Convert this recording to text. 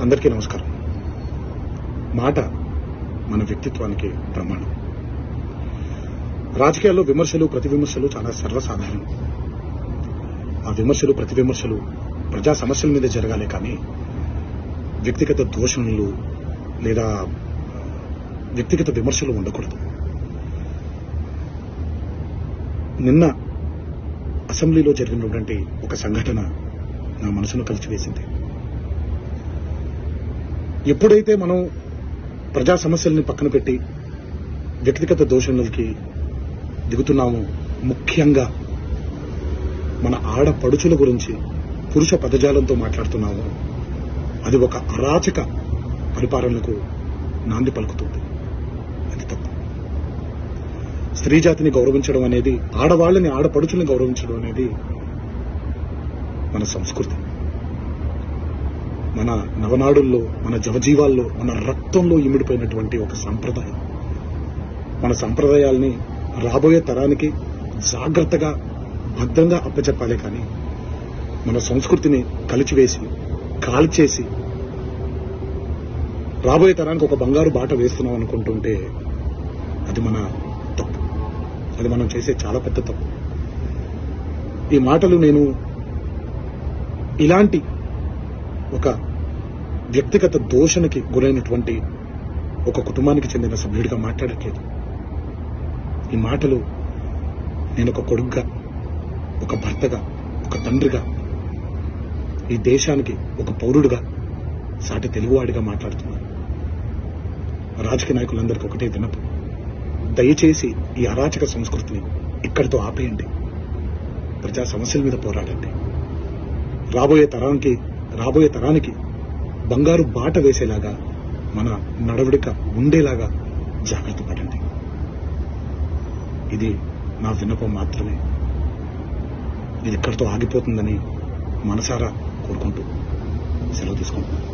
అందరికీ నమస్కారం. మాట మన వ్యక్తిత్వానికి ప్రమాణం. రాజకీయాల్లో విమర్శలు ప్రతి విమర్శలు చాలా సర్వసాధారణం. ఆ విమర్శలు ప్రతి విమర్శలు ప్రజా సమస్యల మీద జరగాలి, కానీ వ్యక్తిగత దూషణలు లేదా వ్యక్తిగత విమర్శలు ఉండకూడదు. నిన్న అసెంబ్లీలో జరిగినటువంటి ఒక సంఘటన నా మనసును కలిచివేసింది. ఎప్పుడైతే మనం ప్రజా సమస్యల్ని పక్కన పెట్టి వ్యక్తిగత దూషణలకి దిగుతున్నామో, ముఖ్యంగా మన ఆడపడుచుల గురించి పురుష పదజాలంతో మాట్లాడుతున్నామో, అది ఒక అరాచక పరిపాలనకు నాంది పలుకుతుంది. అది తప్పు. స్త్రీ జాతిని గౌరవించడం అనేది, ఆడవాళ్ళని ఆడపడుచుల్ని గౌరవించడం అనేది మన సంస్కృతి. మన నవనాడుల్లో, మన జవజీవాల్లో, మన రక్తంలో ఇమిడిపోయినటువంటి ఒక సంప్రదాయం. మన సంప్రదాయాల్ని రాబోయే తరానికి జాగ్రత్తగా భద్రంగా అప్పచెప్పాలి, కానీ మన సంస్కృతిని కలిచివేసి కాల్చేసి రాబోయే తరానికి ఒక బంగారు బాట వేస్తున్నాం అనుకుంటుంటే అది మన తప్పు. అది మనం చేసే చాలా పెద్ద తప్పు. ఈ మాటలు నేను ఇలాంటి ఒక వ్యక్తిగత దోషణకి గురైనటువంటి ఒక కుటుంబానికి చెందిన సభ్యుడిగా మాట్లాడట్లేదు. ఈ మాటలు నేను ఒక కొడుకుగా, ఒక భర్తగా, ఒక తండ్రిగా, ఈ దేశానికి ఒక పౌరుడిగా, సాటి తెలుగువాడిగా మాట్లాడుతున్నాను. రాజకీయ నాయకులందరికీ ఒకటే విన్నపం: దయచేసి ఈ అరాచక సంస్కృతిని ఇక్కడితో ఆపేయండి. ప్రజా సమస్యల మీద పోరాడండి. రాబోయే తరానికి బంగారు బాట వేసేలాగా మన నడవడిక ఉండేలాగా జాగ్రత్త పడండి. ఇది నా విన్నపం మాత్రమే. ఇది ఇక్కడితో ఆగిపోతుందని మనసారా కోరుకుంటూ సెలవు తీసుకుంటున్నాను.